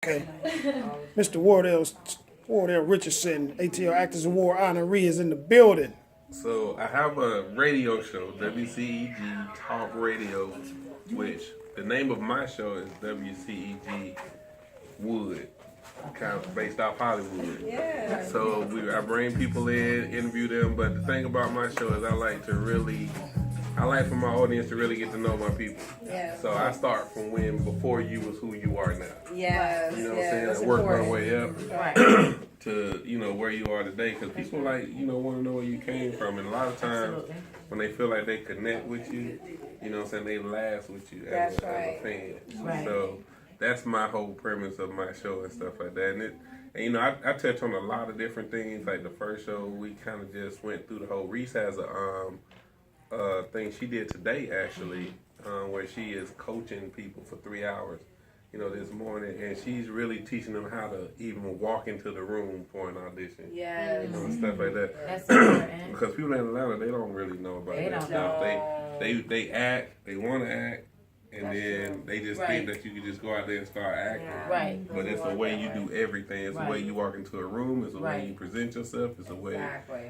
Okay. Mr. Wardell Richardson, ATL Actors Award honoree is in the building. So I have a radio show, WCEG Talk Radio, which the name of my show is WCEG Wood, kind of based off Hollywood. Yeah. So I bring people in, interview them, but the thing about my show is I like for my audience to really get to know my people. Yeah. So I start from before you was who you are now. Yes. You know what I'm yes, saying? that's I work my important. way up Right. to, where you are today. Because people want to know where you came from. And a lot of times when they feel like they connect with you, you know what I'm saying, they last with you as a fan. Right. So that's my whole premise of my show and stuff like that. And I touch on a lot of different things. Like the first show, we kind of just went through the whole. Reese has a thing she did today actually, where she is coaching people for 3 hours, this morning, and she's really teaching them how to even walk into the room for an audition. Yes. And stuff like that. That's important. Because people in Atlanta, they don't really know about that stuff. They act, they want to act, and then they just think that you can just go out there and start acting. Yeah. Right. But it's the way you do everything. It's the way you walk into a room. It's the way you present yourself. It's the way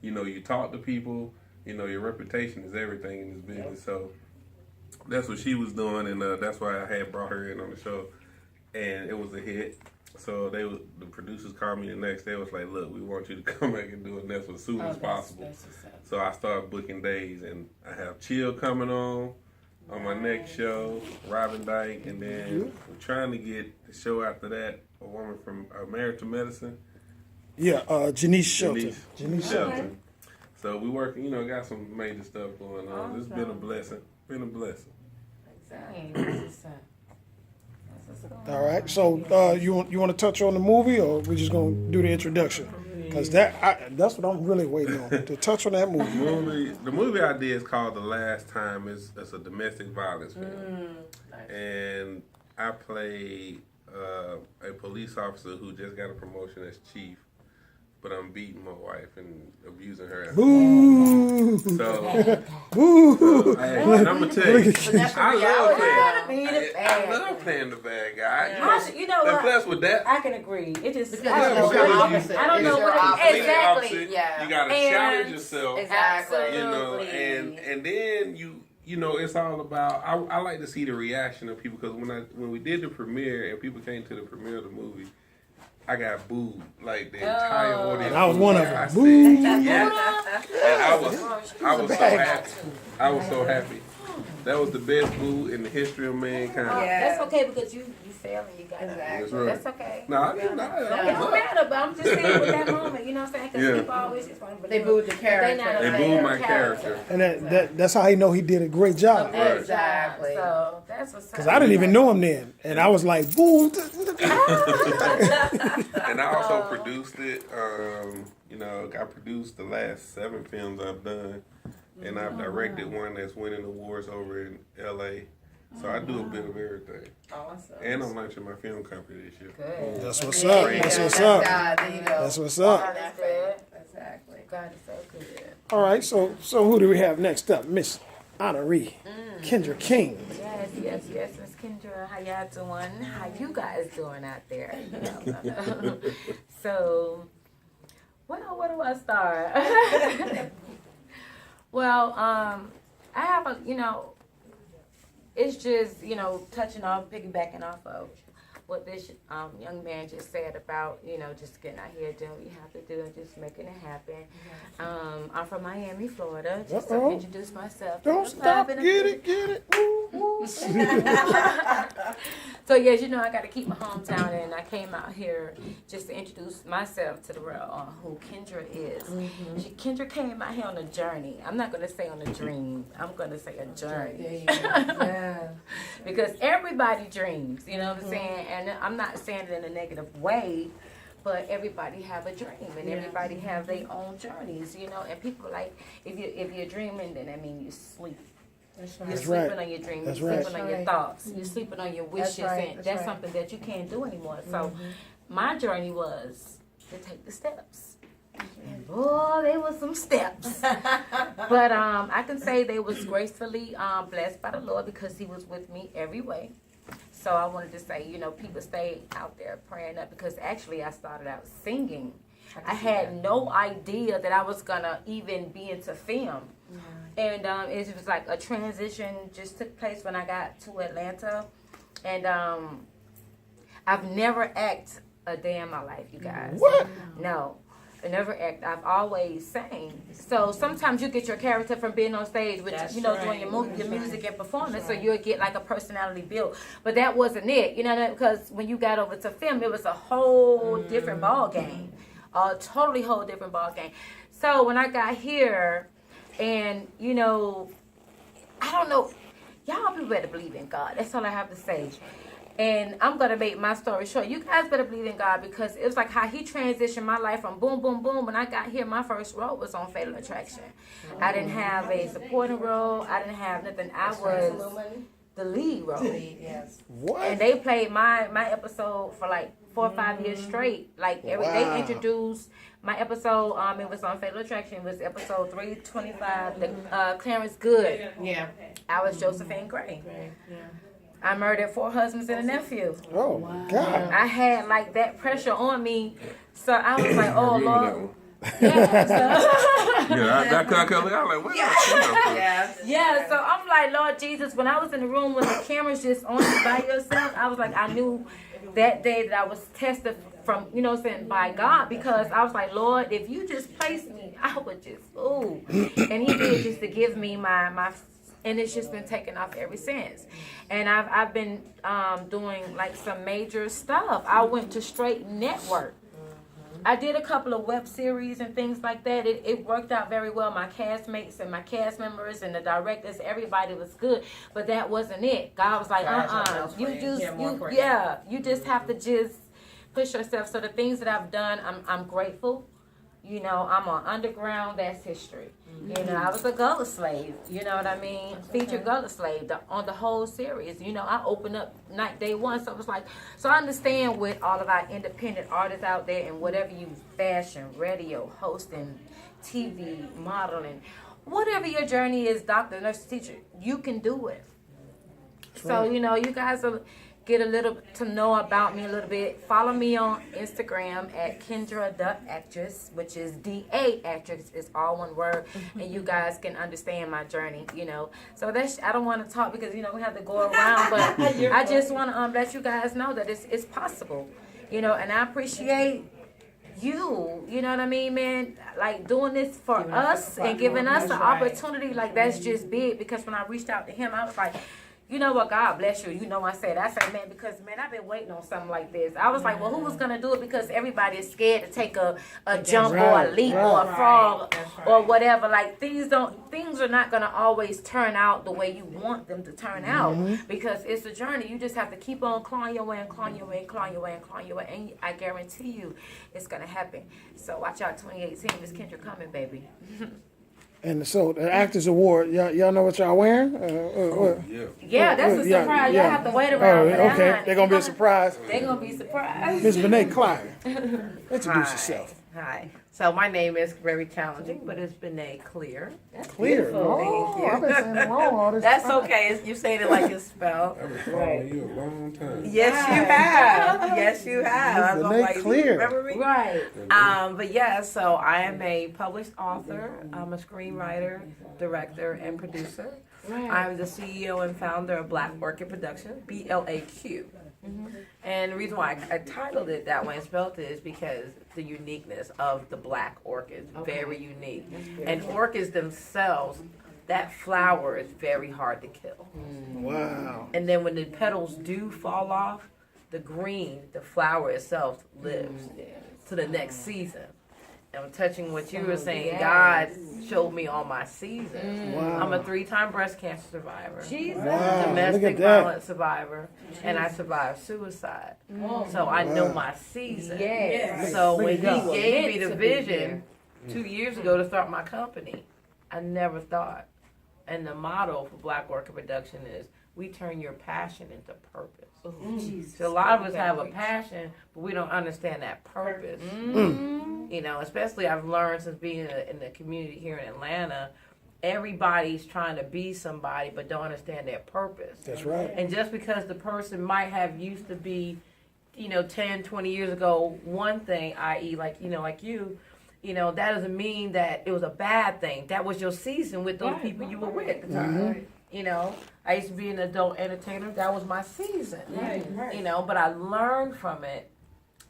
you talk to people. Your reputation is everything in this business. So that's what she was doing, and that's why I had brought her in on the show, and it was a hit. So the producers called me the next day. Was like, look, we want you to come back and do it next as soon as possible. So I started booking days, and I have Chill coming on my next show, Robin Dyke, and then we're trying to get the show after that, a woman from Married to Medicine. Yeah, Janice Shelton. Janice Shelton. So we working, got some major stuff going on. It's been a blessing. All right. So you want to touch on the movie, or we just gonna do the introduction? Because that's what I'm really waiting on, to touch on that movie. The movie I did is called The Last Time. It's a domestic violence film, and I played a police officer who just got a promotion as chief. But I'm beating my wife and abusing her. Boo! So, Boo! I'm gonna tell you, I love playing the bad guy. You know what? And plus with that, I can agree. It just Because I don't know what exactly. Yeah. You gotta challenge yourself. Exactly. And then it's all about. I like to see the reaction of people, because when we did the premiere and people came to the premiere of the movie, I got booed, like the entire audience. I was one of them. I Boo! said, yes. And I was so happy. I was so happy. That was the best boo in the history of mankind. That's okay, because you fail and you got it. That's right. That's okay. No, I didn't. It don't matter, but I'm just saying with that moment, you know what I'm saying? Because people always just want to. They booed the character. They booed my character. And that's how he know he did a great job. Exactly. So that's what's up. Because I didn't even know him then, and I was like, boo! And I also produced it. I produced the last 7 films I've done, and I've directed one that's winning awards over in LA. So I do a bit of everything. Awesome. And I'm launching my film company this year. Good. That's what's up. That's what's up. There you go. That's what's up. That's good. Exactly. God is so good. All right, so who do we have next up? Miss Honoree, Kendra King. Yes, Miss Kendra. How y'all doing? How you guys doing out there? So, well, where do I start? Well, I have it's just, touching off, piggybacking off of what this young man just said about, just getting out here, doing what you have to do and just making it happen. I'm from Miami, Florida, just to introduce myself. Don't stop, get it. Woo. So, yes, I got to keep my hometown, and I came out here just to introduce myself to the world on who Kendra is. Kendra came out here on a journey. I'm not going to say on a dream. I'm going to say a journey. Yeah. Because everybody dreams, you know what I'm saying? And I'm not saying it in a negative way, but everybody have a dream, and everybody have their own journeys, and people like, if you're dreaming, then that means you sleep. You're sleeping on your dreams, you're sleeping on your thoughts, you're sleeping on your wishes, and that's something that you can't do anymore. So my journey was to take the steps. And boy, there was some steps. But I can say they was gracefully blessed by the Lord, because he was with me every way. So I wanted to say, people stay out there praying up, because actually I started out singing. I had no idea that I was going to even be into film. And it was like a transition just took place when I got to Atlanta. And I've never acted a day in my life, you guys. What? No. I never act. I've always sang. So sometimes you get your character from being on stage with, doing your music and performance. So you'll get like a personality built. But that wasn't it, because when you got over to film, it was a whole different ball game, a totally whole different ball game. So when I got here, and I don't know, y'all people better believe in God. That's all I have to say. And I'm going to make my story short. You guys better believe in God, because it was like how he transitioned my life from boom, boom, boom. When I got here, my first role was on Fatal Attraction. I didn't have a supporting role. I didn't have nothing. I was the lead role. Yes. What? And they played my episode for like 4 or 5 years straight. Like they introduced my episode. It was on Fatal Attraction. It was episode 325. The Clarence Good. Yeah. I was Josephine Gray. Yeah. I murdered 4 husbands and a nephew. Oh, God. I had like that pressure on me, so I was like, "Oh I remember that Lord." one. Yeah, so, Yeah, I was like, where did I see that from? Yes. yeah, so I'm like, Lord Jesus, when I was in the room with the cameras just on you by yourself, I was like, I knew that day that I was tested from, by God, because I was like, Lord, if you just placed me, I would just, ooh. And he did, just to give me my and it's just been taken off ever since. And I've been doing like some major stuff. I went to straight network. I did a couple of web series and things like that. It worked out very well. My castmates and my cast members and the directors, everybody was good. But that wasn't it. God was like, you just have to just push yourself. So the things that I've done, I'm grateful. I'm on Underground, that's history. I was a Gullah slave, you know what I mean? Featured Gullah slave on the whole series. I opened up day one, so it was like, so I understand with all of our independent artists out there and whatever you fashion, radio, hosting, TV, modeling, whatever your journey is, doctor, nurse, teacher, you can do it. So, you guys will get a little to know about me a little bit. Follow me on Instagram at Kendra the Actress, which is DA Actress. It's all one word, and you guys can understand my journey. So that's, I don't want to talk because we have to go around, but I just want to let you guys know that it's possible. And I appreciate you. You know what I mean, man? Like doing this for us and giving us the opportunity. Like that's just big, because when I reached out to him, I was like, you know what, God bless you. I said, man, because, man, I've been waiting on something like this. I was like, well, who was going to do it? Because everybody is scared to take a jump or a leap or a frog or whatever. Like, things are not going to always turn out the way you want them to turn out, because it's a journey. You just have to keep on clawing your way and clawing your way and clawing your way and clawing your way. And I guarantee you it's going to happen. So watch out, 2018. Miss Kendra coming, baby. And so the Actors Award, y'all know what y'all wearing? Yeah, that's a surprise. Y'all have to wait around for that. Okay, they're going to be a surprise. They're going to be surprised. Ms. Benet Klein, introduce yourself. Hi. So my name is very challenging, but it's Benet Clear. That's Clear. beautiful. Thank you. I've been saying it wrong all this That's time. okay. You saying it like it's spelled. I've been following you a long time. Yes, you have. Yes, you have. Benet Like, Clear. remember me? Right. But yeah, so I am a published author. I'm a screenwriter, director, and producer. Right. I'm the CEO and founder of Black Orchid Productions, BLAQ. And the reason why I titled it that way and spelled it is because the uniqueness of the black orchid is very unique. And orchids themselves, that flower is very hard to kill. Wow. And then when the petals do fall off, the green, the flower itself lives to the next season. And I'm touching what you were saying. Yes. God showed me all my seasons. Wow. I'm a 3-time breast cancer survivor. Jesus. Wow. Domestic Look at that. violence survivor, and I survived suicide. So I know my season. Yes. So Look when at God. he gave me Meant the to be vision 2 years ago to start my company, I never thought. And the motto for Black Orchid Production is, we turn your passion into purpose. So a lot of us have a passion, but we don't understand that purpose. Especially I've learned since being in the community here in Atlanta, everybody's trying to be somebody but don't understand their purpose. That's right. And just because the person might have used to be, 10, 20 years ago, one thing, i.e. like you, that doesn't mean that it was a bad thing. That was your season with those people you were with at the time. I used to be an adult entertainer. That was my season. Right. But I learned from it.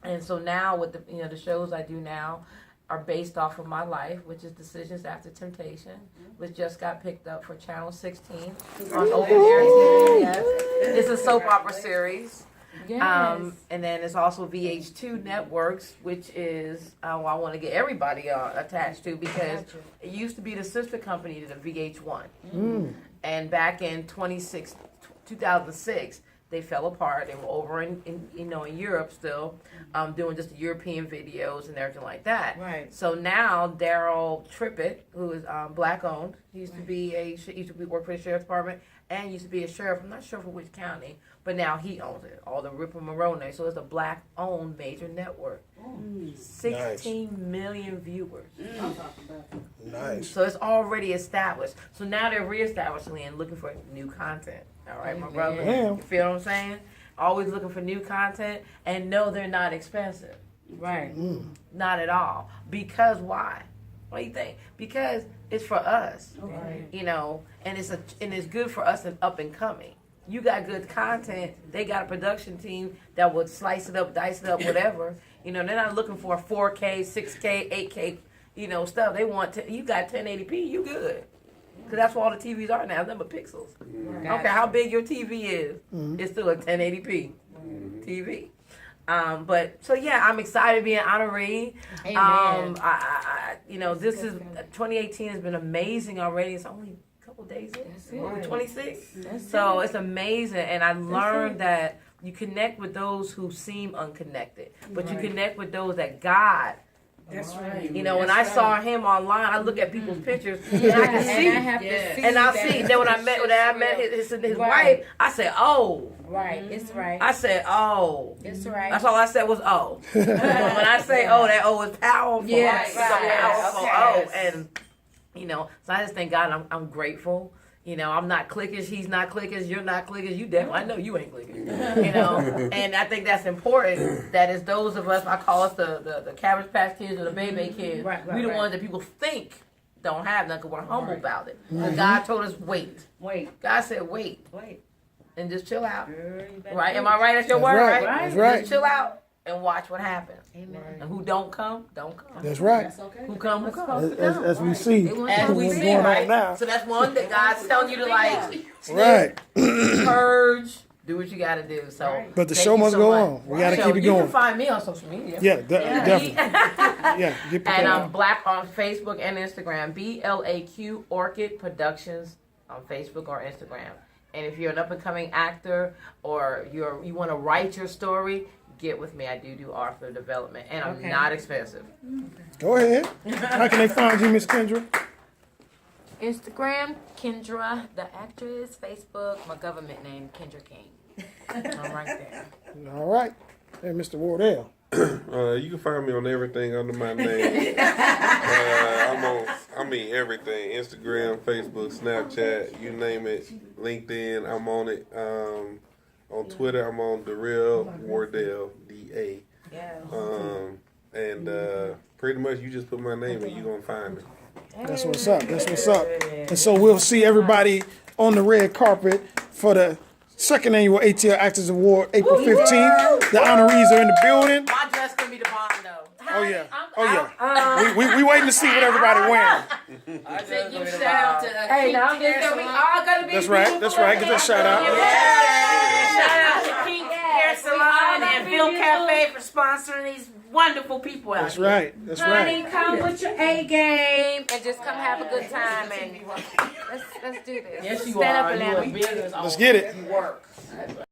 And so now with the shows I do now are based off of my life, which is Decisions After Temptation, which just got picked up for Channel 16 on open air TV. Yes. It's a soap opera series. Yes. And then it's also VH2 Networks, which is I want to get everybody attached to, because it used to be the sister company to the VH1. And back in 2006, they fell apart. They were over in Europe still, doing just the European videos and everything like that. Right. So now Daryl Trippett, who is black owned, he used to work for the sheriff's department and used to be a sheriff. I'm not sure for which county, but now he owns it. All the Ripper Morone. So it's a black owned major network. 16 million viewers. Nice. So it's already established. So now they're reestablishing and looking for new content. All right, my brother. Yeah. You feel what I'm saying? Always looking for new content, and no, they're not expensive. Right. Not at all. Because why? What do you think? Because it's for us. Right. And it's good for us and up and coming. You got good content. They got a production team that would slice it up, dice it up, whatever. They're not looking for 4K, 6K, 8K, stuff. They want you got 1080p, you good. Because that's what all the TVs are now, number pixels. Right. I don't care how big your TV is, it's still a 1080p TV. I'm excited to be an honoree. Amen. This is 2018 has been amazing already. It's only a couple days in. That's it. 26. So it's amazing, and I learned that you connect with those who seem unconnected, but you connect with those that God. That's right. When I saw him online, I look at people's pictures and I can see. And I have to see. And I'll see. Then when I met his wife, I said, "Oh." Right. It's right. I said, "Oh." It's right. That's all I said was "oh." When I say "oh," that "oh" is powerful. Yeah, It's a right. powerful Okay. "oh," and so I just thank God. I'm grateful. I'm not cliquish. He's not cliquish. You're not cliquish. You definitely. I know you ain't cliquish. And I think that's important. That is those of us. I call us the Cabbage Patch Kids or the Baby Kids. Right, we the right. ones that people think don't have nothing. We're humble about it. But God told us wait. God said wait and just chill out. Right? Am I right? That's your word, right. right? That's right. Just chill out and watch what happens. Amen. And who don't come, don't come. That's right. That's okay. Who come, who come. As we see. As we what's see, going on right? now. So that's one that God's telling you to Right. purge, do what you got to do. So, But the thank show you must so go much. on. We got to So keep it You going. can find me on social media. Yeah, definitely. Yeah, get prepared. And I'm Black on Facebook and Instagram. BLAQ Orchid Productions on Facebook or Instagram. And if you're an up and coming actor or you want to write your story, get with me. I do author development, and I'm not expensive. Go ahead. How can they find you, Miss Kendra? Instagram, Kendra the actress. Facebook, my government name, Kendra King. I'm right there. All right. Hey, Mr. Wardell. You can find me on everything under my name. Everything. Instagram, Facebook, Snapchat, you name it. LinkedIn, I'm on it. On Twitter, I'm on Darrell Wardell, D-A. Pretty much you just put my name in, you're going to find me. That's what's up. That's what's up. And so we'll see everybody on the red carpet for the second annual Atl Actors Award, April 15th. The honorees are in the building. My dress can be the bomb, though. Oh, yeah. Oh, yeah. We waiting to see what everybody wearing. Give shout out to Hey, now I'm just we all gonna be. That's right. That's right. Get that shout out. Shout out to Pink Hair Salon and Bill Cafe for sponsoring these wonderful people out That's here. right. That's Honey, right. come with your A game. And just come have a good time and let's do this. Yes, you Stand are. up and You let a me. business Let's get it. owner. Work.